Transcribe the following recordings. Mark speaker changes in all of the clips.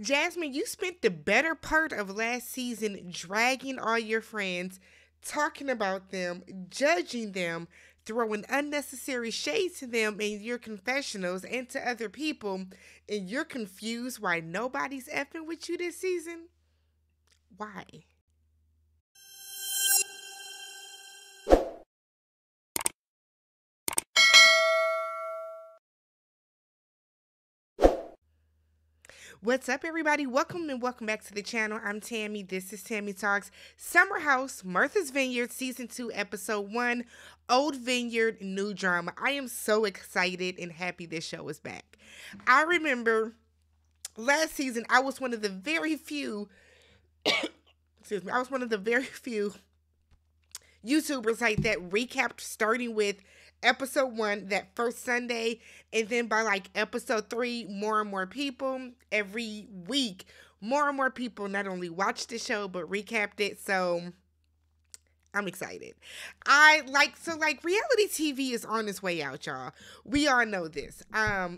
Speaker 1: Jasmine, you spent the better part of last season dragging all your friends, talking about them, judging them, throwing unnecessary shade to them in your confessionals and to other people, and you're confused why nobody's effing with you this season? Why? What's up, everybody? Welcome and welcome back to the channel. I'm Tammy. This is Tammy Talks. Summer House, Martha's Vineyard, Season 2, Episode 1, Old Vineyard, New Drama. I am so excited and happy this show is back. I remember last season, I was one of the very few, excuse me, I was one of the very few YouTubers like that recapped starting with episode 1 that first Sunday, and then by like episode 3, more and more people every week, more and more people not only watched the show but recapped it. So I'm excited. Reality TV is on its way out, y'all. We all know this.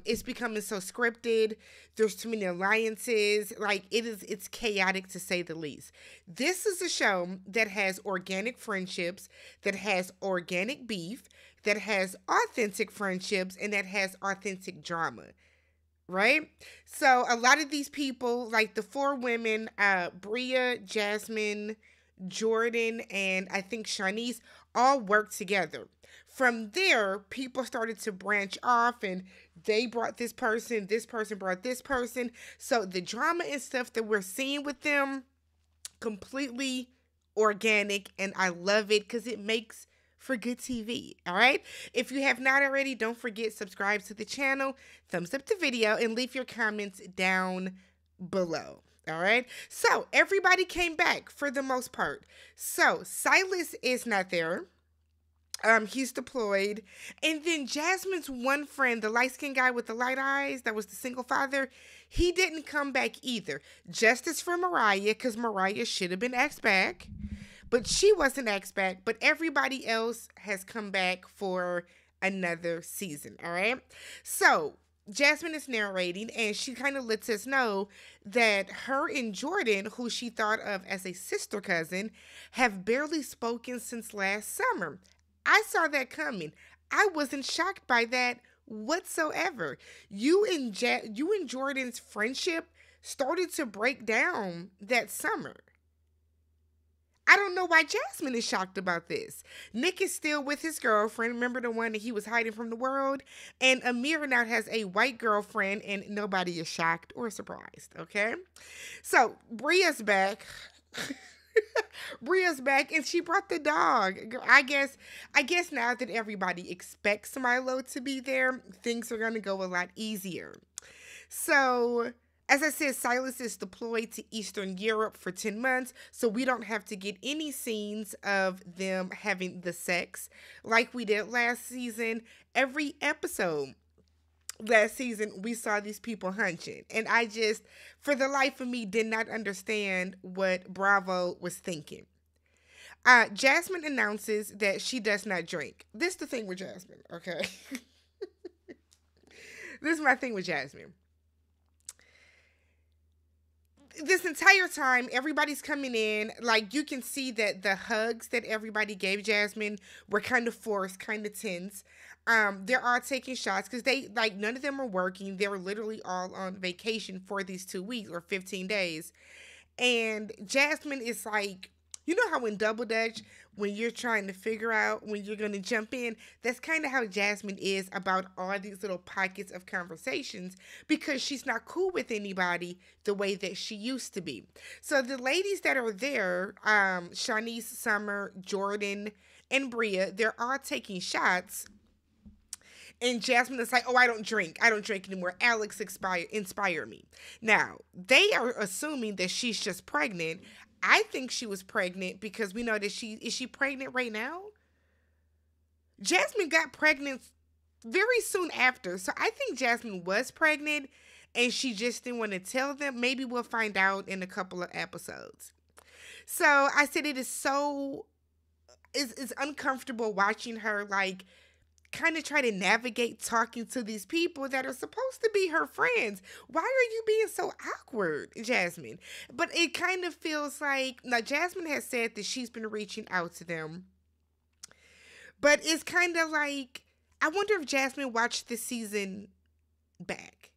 Speaker 1: It's becoming so scripted. There's too many alliances. It's chaotic to say the least. This is a show that has organic friendships, that has organic beef, that has authentic friendships, and that has authentic drama. Right? So a lot of these people, like the 4 women, Bria, Jasmine, Jordan, and I think Shanice, all worked together. From there, people started to branch off, and they brought this person brought this person. So the drama and stuff that we're seeing with them, completely organic, and I love it because it makes for good TV. All right. If you have not already, don't forget, subscribe to the channel, thumbs up the video, and leave your comments down below. All right. So everybody came back for the most part. So Silas is not there. He's deployed. And then Jasmine's one friend, the light-skinned guy with the light eyes, that was the single father, he didn't come back either. Justice for Mariah, because Mariah should have been asked back. But she wasn't asked back, but everybody else has come back for another season, all right? So Jasmine is narrating, and she kind of lets us know that her and Jordan, who she thought of as a sister cousin, have barely spoken since last summer. I saw that coming. I wasn't shocked by that whatsoever. You and Jordan's friendship started to break down that summer. I don't know why Jasmine is shocked about this. Nick is still with his girlfriend. Remember the one that he was hiding from the world? And Amira now has a white girlfriend, and nobody is shocked or surprised, okay? So, Bria's back. Bria's back, and she brought the dog. I guess now that everybody expects Milo to be there, things are going to go a lot easier. So, as I said, Silas is deployed to Eastern Europe for 10 months, so we don't have to get any scenes of them having the sex like we did last season. Every episode last season, we saw these people hunching. And I just, for the life of me, did not understand what Bravo was thinking. Jasmine announces that she does not drink. This is the thing with Jasmine, okay? This is my thing with Jasmine. This entire time, everybody's coming in, like, you can see that the hugs that everybody gave Jasmine were kind of forced, kind of tense. They're all taking shots because none of them are working. They're literally all on vacation for these 2 weeks or 15 days. And Jasmine is like, you know how in Double Dutch, when you're trying to figure out when you're going to jump in, that's kind of how Jasmine is about all these little pockets of conversations, because she's not cool with anybody the way that she used to be. So the ladies that are there, Shanice, Summer, Jordan, and Bria, they're all taking shots. And Jasmine is like, oh, I don't drink anymore. Alex inspire me. Now, they are assuming that she's just pregnant. I think she was pregnant because we know that is she pregnant right now? Jasmine got pregnant very soon after. So I think Jasmine was pregnant and she just didn't want to tell them. Maybe we'll find out in a couple of episodes. So I said it's uncomfortable watching her like kind of try to navigate talking to these people that are supposed to be her friends. Why are you being so awkward, Jasmine? But it kind of feels like, now Jasmine has said that she's been reaching out to them, but it's kind of like, I wonder if Jasmine watched this season back.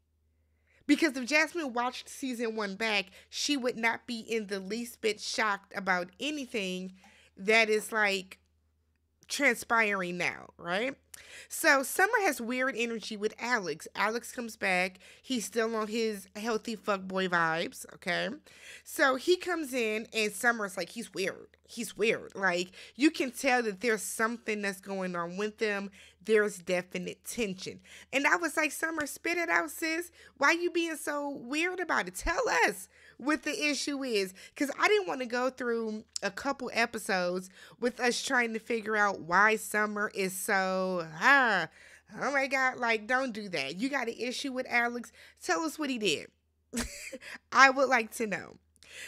Speaker 1: Because if Jasmine watched season 1 back, she would not be in the least bit shocked about anything that is like transpiring now, right? So Summer has weird energy with Alex. Alex comes back. He's still on his healthy fuckboy vibes, okay? So he comes in and Summer's like, he's weird. He's weird. Like, you can tell that there's something that's going on with them. There's definite tension. And I was like, Summer, spit it out, sis. Why you being so weird about it? Tell us what the issue is. Because I didn't want to go through a couple episodes with us trying to figure out why Summer is so, oh my God, like, don't do that. You got an issue with Alex? Tell us what he did. I would like to know.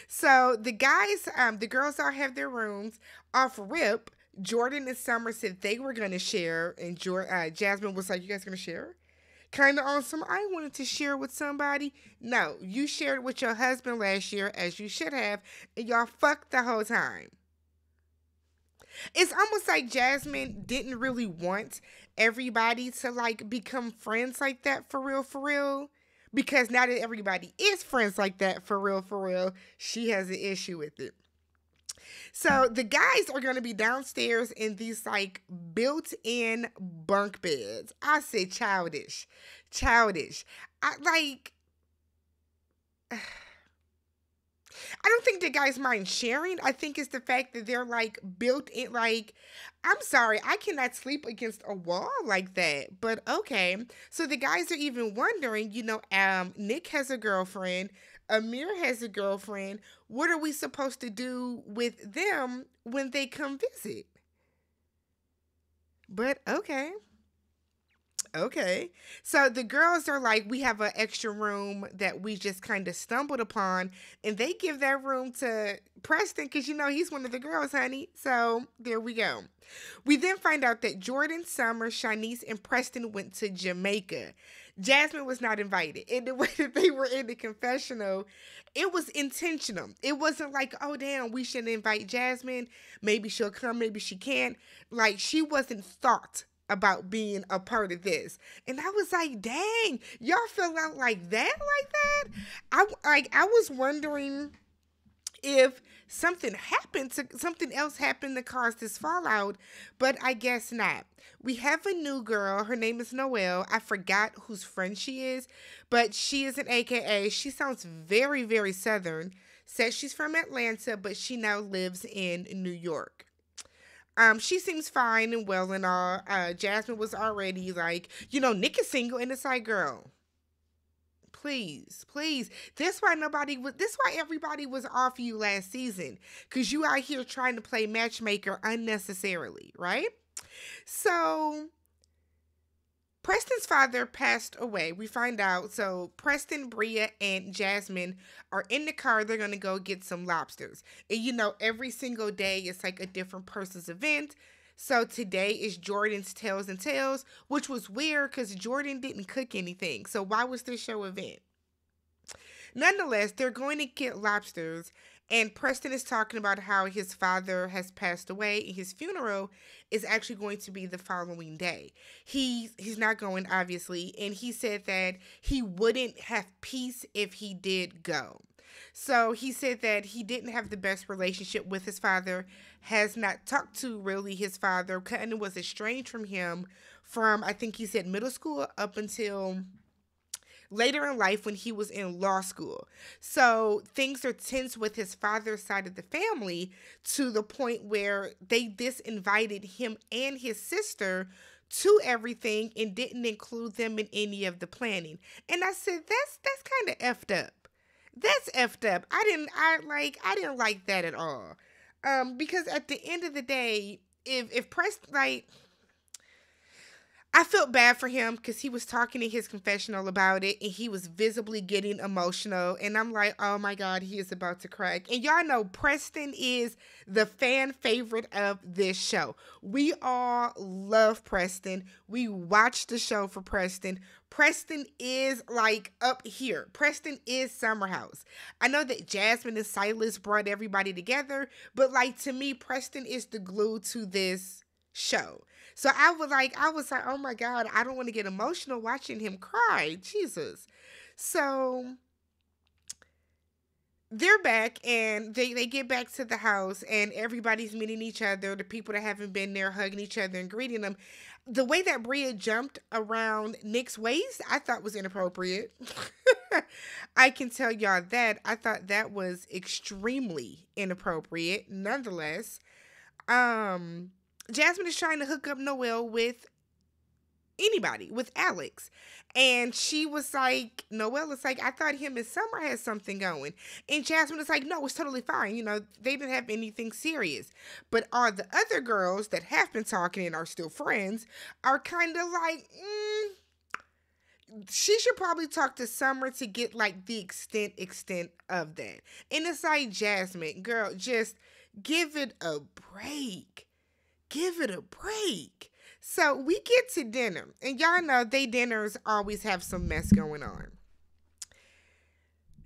Speaker 1: So the guys, the girls all have their rooms. Off rip, Jordan and Summer said they were going to share, and Jasmine was like, you guys going to share? Kind of on some, I wanted to share with somebody. No, you shared with your husband last year, as you should have, and y'all fucked the whole time. It's almost like Jasmine didn't really want everybody to like become friends like that for real. Because now that everybody is friends like that for real, she has an issue with it. So the guys are going to be downstairs in these like built-in bunk beds. I said childish. I don't think the guys mind sharing. I think it's the fact that they're like built in, like, I'm sorry, I cannot sleep against a wall like that. But okay. So the guys are even wondering, Nick has a girlfriend. Amir has a girlfriend. What are we supposed to do with them when they come visit? But okay. Okay. So the girls are like, we have an extra room that we just kind of stumbled upon, and they give that room to Preston because, he's one of the girls, honey. So there we go. We then find out that Jordan, Summer, Shanice, and Preston went to Jamaica. Jasmine was not invited. And the way that they were in the confessional, it was intentional. It wasn't like, oh, damn, we shouldn't invite Jasmine. Maybe she'll come, maybe she can't. Like, she wasn't thought about being a part of this. And I was like, dang, y'all fell out like that? I was wondering if something else happened to cause this fallout, but I guess not. We have a new girl. Her name is Noelle. I forgot whose friend she is, but she is an AKA. She sounds very, very Southern. Says she's from Atlanta, but she now lives in New York. She seems fine and well and all. Jasmine was already like, Nick is single, and it's like, girl, please. This why everybody was off you last season. Because you out here trying to play matchmaker unnecessarily, right? So Preston's father passed away. We find out. So Preston, Bria, and Jasmine are in the car. They're going to go get some lobsters. And every single day it's like a different person's event. So today is Jordan's Tales and Tales, which was weird because Jordan didn't cook anything. So why was this show event? Nonetheless, they're going to get lobsters. And Preston is talking about how his father has passed away, and his funeral is actually going to be the following day. He's not going, obviously, and he said that he wouldn't have peace if he did go. So he said that he didn't have the best relationship with his father, has not talked to really his father, kind of was estranged from him from, I think he said, middle school up until later in life when he was in law school. So things are tense with his father's side of the family to the point where they disinvited him and his sister to everything and didn't include them in any of the planning. And I said, that's kind of effed up. That's effed up. I didn't like that at all. Because at the end of the day, if Preston, I felt bad for him because he was talking in his confessional about it and he was visibly getting emotional. And I'm like, oh my God, he is about to crack. And y'all know Preston is the fan favorite of this show. We all love Preston. We watch the show for Preston. Preston is like up here. Preston is Summerhouse. I know that Jasmine and Silas brought everybody together, but like to me, Preston is the glue to this show. So I was like, oh my God, I don't want to get emotional watching him cry. Jesus. So they're back and they get back to the house and everybody's meeting each other. The people that haven't been there hugging each other and greeting them. The way that Bria jumped around Nick's waist, I thought was inappropriate. I can tell y'all that. I thought that was extremely inappropriate. Nonetheless, Jasmine is trying to hook up Noelle with anybody, with Alex. And she was like, Noelle is like, I thought him and Summer had something going. And Jasmine is like, no, it's totally fine. You know, they didn't have anything serious. But all the other girls that have been talking and are still friends are kind of like, she should probably talk to Summer to get like the extent of that. And it's like, Jasmine, girl, just give it a break. Give it a break. So we get to dinner. And y'all know they dinners always have some mess going on.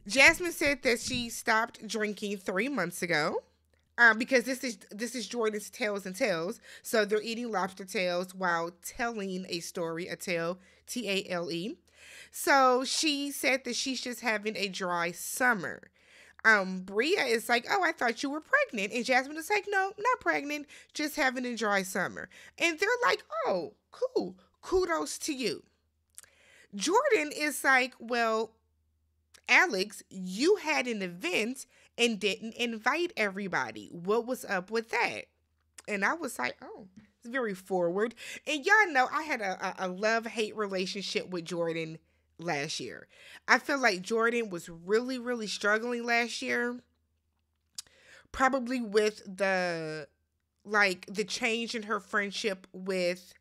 Speaker 1: Jasmine said that she stopped drinking 3 months ago. Because this is Jordan's Tales and Tales. So they're eating lobster tails while telling a story, a tale, Tale. So she said that she's just having a dry summer. Bria is like, oh, I thought you were pregnant. And Jasmine is like, no, not pregnant, just having a dry summer. And they're like, oh, cool. Kudos to you. Jordan is like, well, Alex, you had an event and didn't invite everybody. What was up with that? And I was like, oh, it's very forward. And y'all know I had a love-hate relationship with Jordan last year. I feel like Jordan was really, really struggling last year. Probably with the change in her friendship with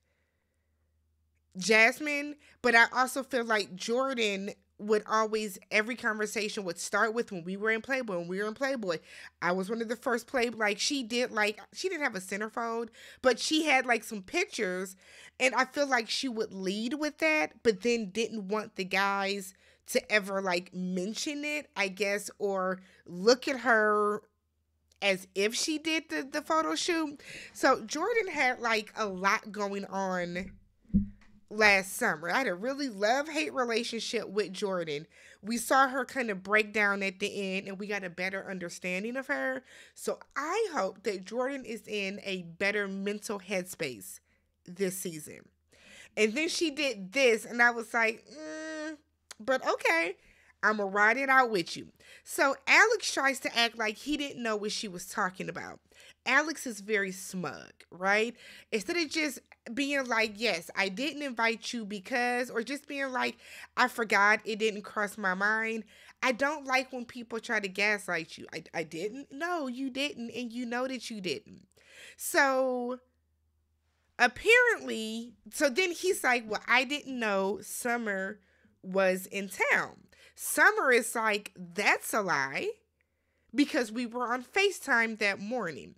Speaker 1: Jasmine. But I also feel like Jordan would always, every conversation would start with when we were in Playboy. I was one of the first she didn't have a centerfold, but she had like some pictures, and I feel like she would lead with that, but then didn't want the guys to ever like mention it, I guess, or look at her as if she did the photo shoot. So Jordan had like a lot going on last summer. I had a really love-hate relationship with Jordan. We saw her kind of break down at the end and we got a better understanding of her. So I hope that Jordan is in a better mental headspace this season. And then she did this and I was like, but okay, I'm gonna ride it out with you. So Alex tries to act like he didn't know what she was talking about. Alex is very smug, right? Instead of just being like, yes, I didn't invite you because, or just being like, I forgot, it didn't cross my mind. I don't like when people try to gaslight you. I didn't? No, you didn't, and you know that you didn't. So apparently, so then he's like, well, I didn't know Summer was in town. Summer is like, that's a lie, because we were on FaceTime that morning.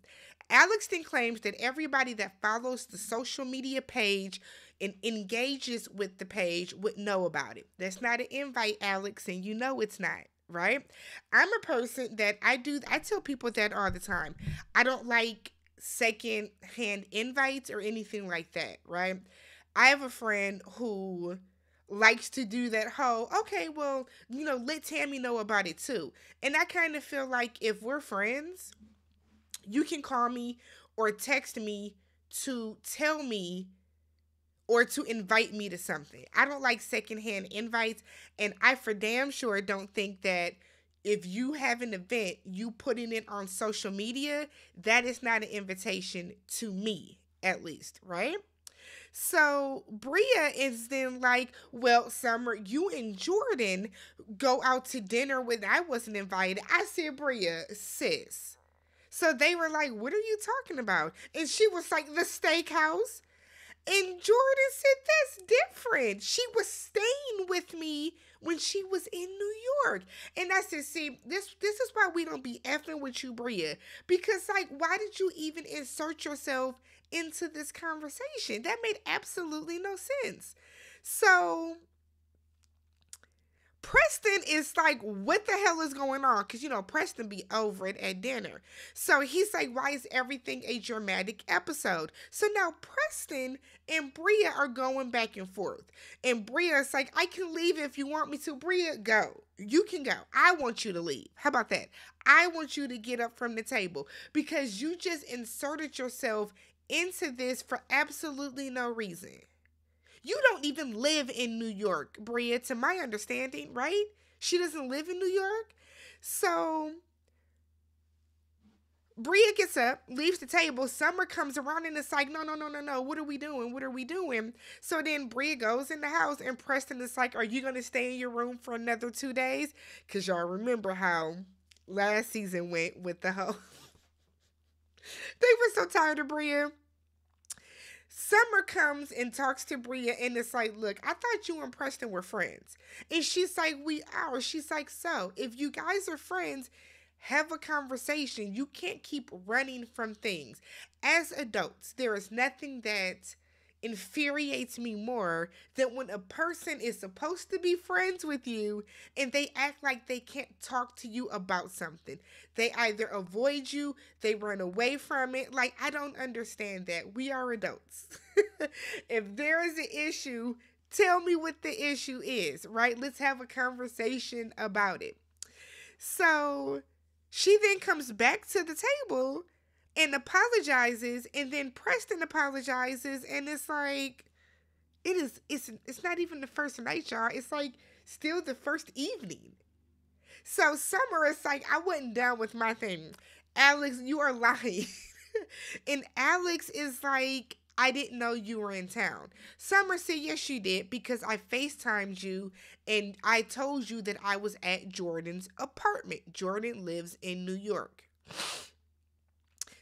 Speaker 1: Alex then claims that everybody that follows the social media page and engages with the page would know about it. That's not an invite, Alex, and you know it's not, right? I'm a person that I tell people that all the time. I don't like second-hand invites or anything like that, right? I have a friend who likes to do that whole, okay, well, let Tammy know about it too. And I kind of feel like if we're friends, you can call me or text me to tell me or to invite me to something. I don't like secondhand invites, and I for damn sure don't think that if you have an event, you putting it on social media, that is not an invitation to me, at least, right? So Bria is then like, well, Summer, you and Jordan go out to dinner when I wasn't invited. I said, Bria, sis. So they were like, what are you talking about? And she was like, the steakhouse. And Jordan said, that's different. She was staying with me when she was in New York. And I said, see, this is why we don't be effing with you, Bria. Because, like, why did you even insert yourself into this conversation? That made absolutely no sense. So Preston is like, what the hell is going on? Because, Preston be over it at dinner. So he's like, why is everything a dramatic episode? So now Preston and Bria are going back and forth. And Bria's like, I can leave if you want me to. Bria, go. You can go. I want you to leave. How about that? I want you to get up from the table because you just inserted yourself into this for absolutely no reason. You don't even live in New York, Bria, to my understanding, right? She doesn't live in New York. So Bria gets up, leaves the table. Summer comes around and it's like, no. What are we doing? What are we doing? So then Bria goes in the house and Preston is like, are you going to stay in your room for another 2 days? Because y'all remember how last season went with the whole... They were so tired of Bria. Summer comes and talks to Bria and it's like, look, I thought you and Preston were friends. And she's like, we are. She's like, so if you guys are friends, have a conversation. You can't keep running from things. As adults, there is nothing that infuriates me more than when a person is supposed to be friends with you and they act like they can't talk to you about something. They either avoid you, they run away from it. Like, I don't understand that. We are adults. If there is an issue, tell me what the issue is, right? Let's have a conversation about it. So she then comes back to the table and apologizes, and then Preston apologizes, and it's like, it's not even the first night, y'all. It's like still the first evening. So Summer is like, I wasn't down with my thing. Alex, you are lying. And Alex is like, I didn't know you were in town. Summer said, yes, you did, because I FaceTimed you, and I told you that I was at Jordan's apartment. Jordan lives in New York.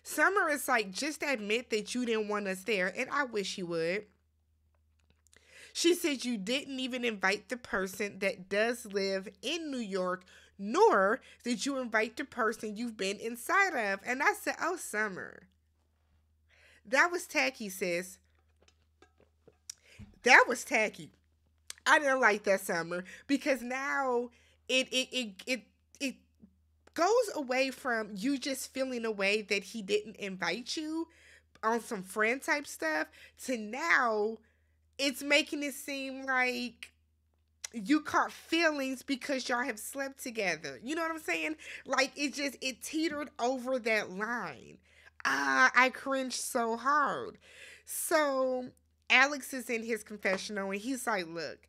Speaker 1: Summer is like, just admit that you didn't want us there, and I wish you would. She said you didn't even invite the person that does live in New York, nor did you invite the person you've been inside of. And I said, oh, Summer. That was tacky, sis. That was tacky. I didn't like that, Summer, because now it goes away from you just feeling a way that he didn't invite you on some friend type stuff to now it's making it seem like you caught feelings because y'all have slept together. You know what I'm saying? Like, it teetered over that line. I cringed so hard. So Alex is in his confessional and he's like, look,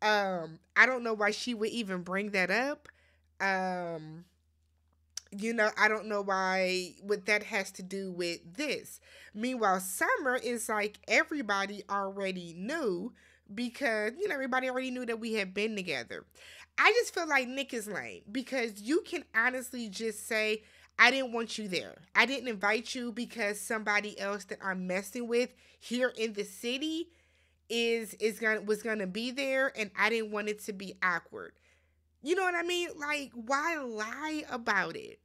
Speaker 1: I don't know why she would even bring that up. I don't know what that has to do with this. Meanwhile, Summer is like, everybody already knew because, everybody already knew that we had been together. I just feel like Nick is lame because you can honestly just say, I didn't want you there. I didn't invite you because somebody else that I'm messing with here in the city was gonna be there and I didn't want it to be awkward. You know what I mean? Like, why lie about it?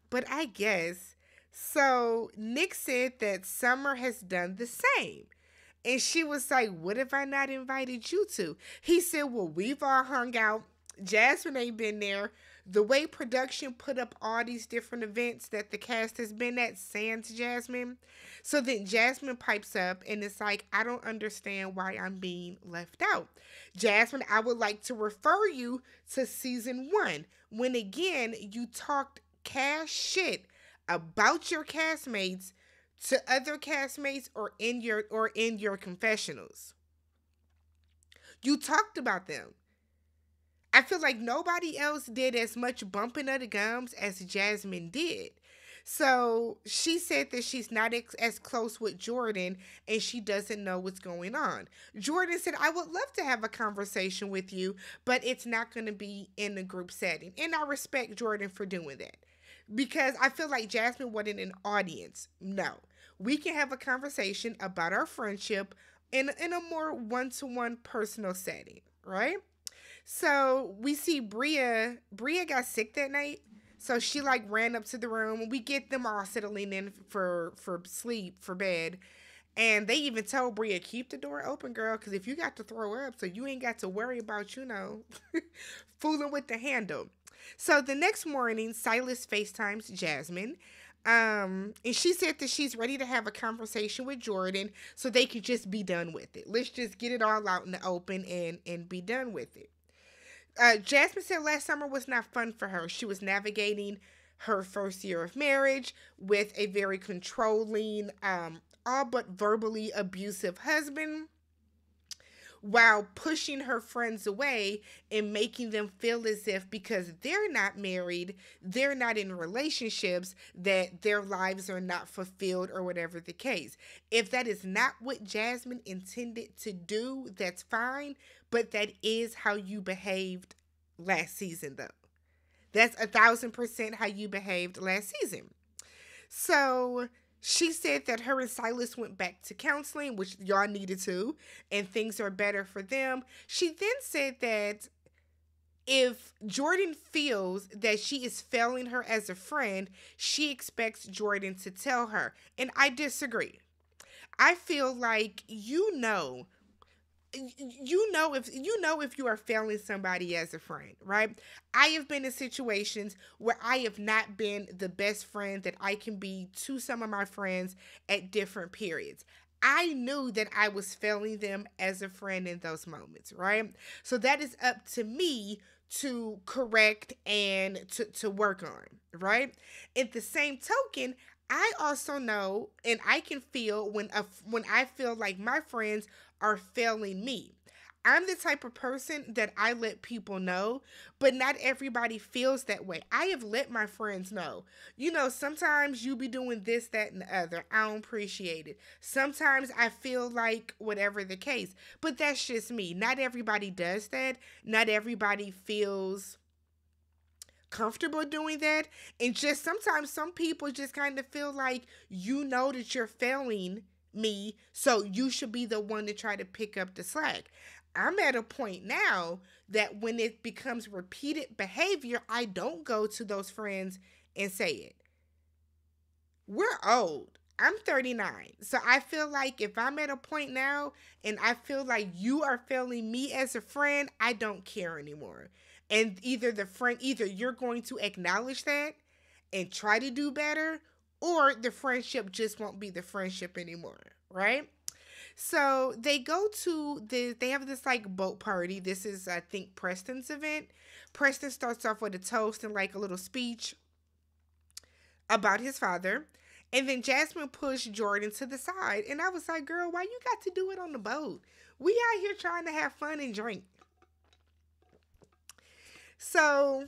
Speaker 1: But I guess, so Nick said that Summer has done the same. And she was like, what have I not invited you to? He said, well, we've all hung out. Jasmine ain't been there. The way production put up all these different events that the cast has been at, sans Jasmine. So then Jasmine pipes up and it's like, I don't understand why I'm being left out. Jasmine, I would like to refer you to season 1, when again, you talked cash shit about your castmates to other castmates or in your confessionals. You talked about them. I feel like nobody else did as much bumping of the gums as Jasmine did. So she said that she's not as close with Jordan and she doesn't know what's going on. Jordan said, I would love to have a conversation with you, but it's not going to be in a group setting. And I respect Jordan for doing that. because I feel like Jasmine wasn't an audience. No, we can have a conversation about our friendship in a more one to one personal setting, right? So we see Bria. Bria got sick that night, so she like ran up to the room. We get them all settling in for sleep for bed, and they even told Bria, keep the door open, girl, because if you got to throw up, so you ain't got to worry about, fooling with the handle. So the next morning, Silas FaceTimes Jasmine. And she said that she's ready to have a conversation with Jordan so they could just be done with it. Let's just get it all out in the open and be done with it. Jasmine said last summer was not fun for her. She was navigating her first year of marriage with a very controlling, all but verbally abusive husband, while pushing her friends away and making them feel as if because they're not married, they're not in relationships, that their lives are not fulfilled or whatever the case. If that is not what Jasmine intended to do, that's fine, but that is how you behaved last season, though. That's 1,000% how you behaved last season. So she said that her and Silas went back to counseling, which y'all needed to, and things are better for them. She then said that if Jordan feels that she is failing her as a friend, she expects Jordan to tell her. And I disagree. I feel like if you are failing somebody as a friend, right? I have been in situations where I have not been the best friend that I can be to some of my friends at different periods. I knew that I was failing them as a friend in those moments, right? So that is up to me to correct and to work on, right? At the same token, I also know and I can feel when I feel like my friends are failing me. I'm the type of person that I let people know, but not everybody feels that way. I have let my friends know. Sometimes you be doing this, that, and the other. I don't appreciate it. Sometimes I feel like whatever the case, but that's just me. Not everybody does that. Not everybody feels comfortable doing that. And just sometimes some people just kind of feel like that you're failing me, so you should be the one to try to pick up the slack. I'm at a point now that when it becomes repeated behavior, I don't go to those friends and say it. We're old. I'm 39. So I feel like if I'm at a point now and I feel like you are failing me as a friend, I don't care anymore. And either you're going to acknowledge that and try to do better, or the friendship just won't be the friendship anymore, right? So they have this like boat party. This is, I think, Preston's event. Preston starts off with a toast and like a little speech about his father. And then Jasmine pushed Jordan to the side. And I was like, girl, why you got to do it on the boat? We out here trying to have fun and drink. So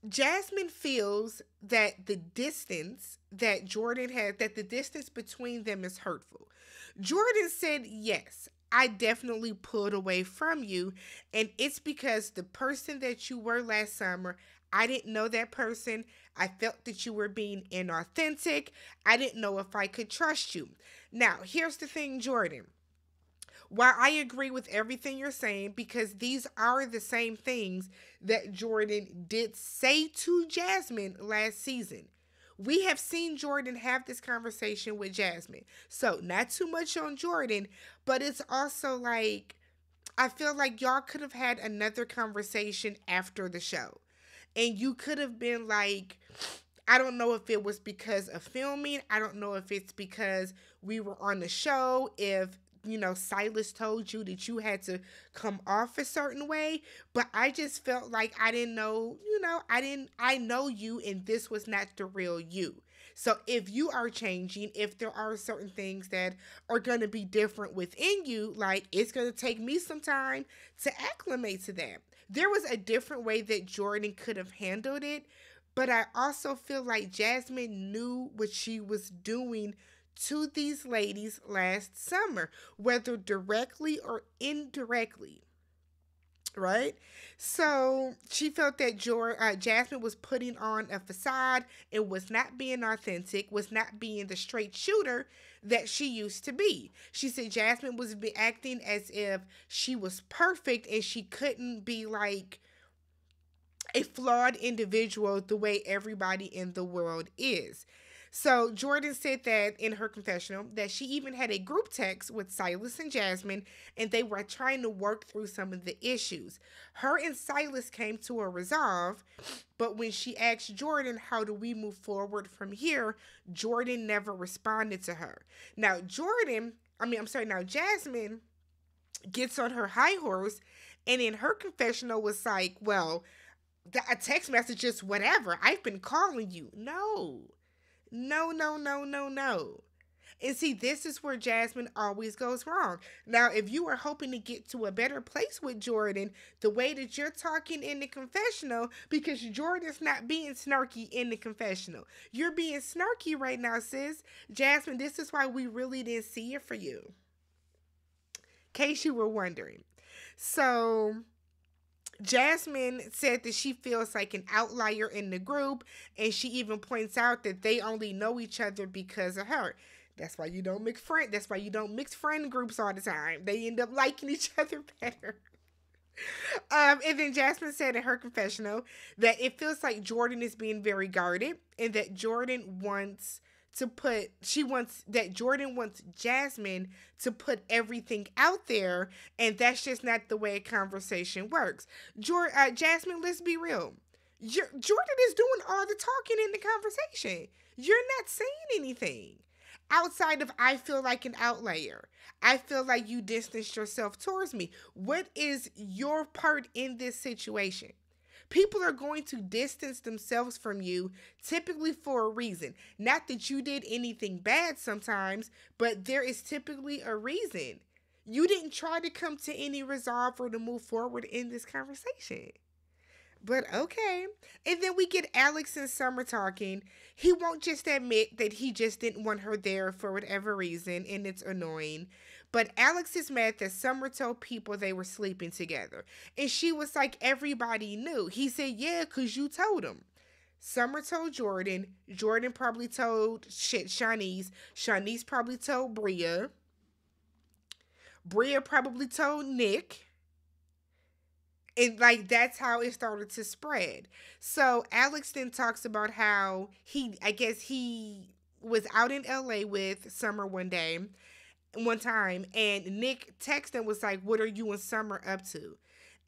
Speaker 1: Jasmine feels that the distance that Jordan had, that the distance between them is hurtful. Jordan said, yes, I definitely pulled away from you. And it's because the person that you were last summer, I didn't know that person. I felt that you were being inauthentic. I didn't know if I could trust you. Now, here's the thing, Jordan. While I agree with everything you're saying, because these are the same things that Jordan did say to Jasmine last season. We have seen Jordan have this conversation with Jasmine. So, not too much on Jordan, but it's also like, I feel like y'all could have had another conversation after the show. And you could have been like, I don't know if it was because of filming. I don't know if it's because we were on the show. If Silas told you that you had to come off a certain way, but I just felt like I didn't know, I know you and this was not the real you. So if you are changing, if there are certain things that are going to be different within you, like it's going to take me some time to acclimate to that. There was a different way that Jordan could have handled it, but I also feel like Jasmine knew what she was doing to these ladies last summer, whether directly or indirectly. right? So she felt that Jasmine was putting on a facade and was not being authentic, was not being the straight shooter that she used to be. She said Jasmine was acting as if she was perfect and she couldn't be like a flawed individual the way everybody in the world is. So Jordan said that in her confessional that she even had a group text with Silas and Jasmine, and they were trying to work through some of the issues. Her and Silas came to a resolve, but when she asked Jordan, how do we move forward from here, Jordan never responded to her. Now Jasmine gets on her high horse, and in her confessional was like, well, a text message is whatever. I've been calling you. No. No, no, no, no, no. And see, this is where Jasmine always goes wrong. Now, if you are hoping to get to a better place with Jordan, the way that you're talking in the confessional, because Jordan's not being snarky in the confessional. You're being snarky right now, sis. Jasmine, this is why we really didn't see it for you. In case you were wondering. So Jasmine said that she feels like an outlier in the group, and she even points out that they only know each other because of her. That's why you don't mix friend. That's why you don't mix friend groups all the time. They end up liking each other better. And then Jasmine said in her confessional that it feels like Jordan is being very guarded, and that Jordan wants Jasmine to put everything out there, and that's just not the way a conversation works. Jasmine, let's be real. Jordan is doing all the talking in the conversation. You're not saying anything outside of I feel like an outlier. I feel like you distanced yourself towards me. What is your part in this situation? People are going to distance themselves from you, typically for a reason. Not that you did anything bad sometimes, but there is typically a reason. You didn't try to come to any resolve or to move forward in this conversation. But okay. And then we get Alex and Summer talking. He won't just admit that he just didn't want her there for whatever reason, and it's annoying. But Alex is mad that Summer told people they were sleeping together. And she was like, everybody knew. He said, yeah, because you told him. Summer told Jordan. Jordan probably told Shanice. Shanice probably told Bria. Bria probably told Nick. And like that's how it started to spread. So Alex then talks about how he was out in LA with Summer one time, and Nick texted and was like, what are you and Summer up to?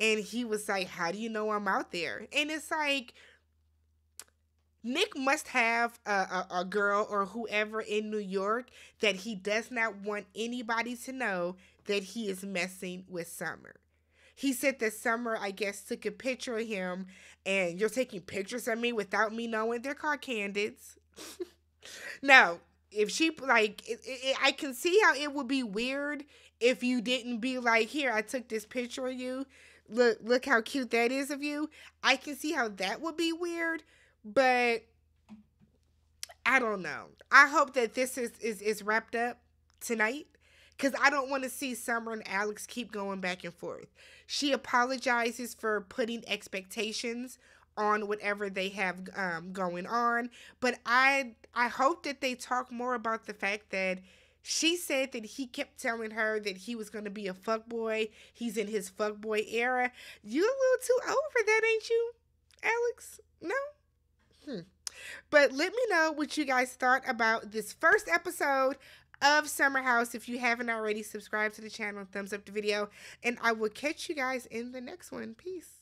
Speaker 1: And he was like, how do you know I'm out there? And it's like, Nick must have a girl or whoever in New York that he does not want anybody to know that he is messing with Summer. He said that Summer, I guess, took a picture of him, and you're taking pictures of me without me knowing. They're called candids. Now, if she, like, I can see how it would be weird if you didn't be like, here, I took this picture of you. Look how cute that is of you. I can see how that would be weird, but I don't know. I hope that this is wrapped up tonight, because I don't want to see Summer and Alex keep going back and forth. She apologizes for putting expectations on whatever they have going on. But I hope that they talk more about the fact that she said that he kept telling her that he was going to be a fuckboy. He's in his fuckboy era. You a little too old for that, ain't you, Alex? No? But let me know what you guys thought about this first episode of Summer House. If you haven't already, subscribe to the channel, thumbs up the video, and I will catch you guys in the next one. Peace.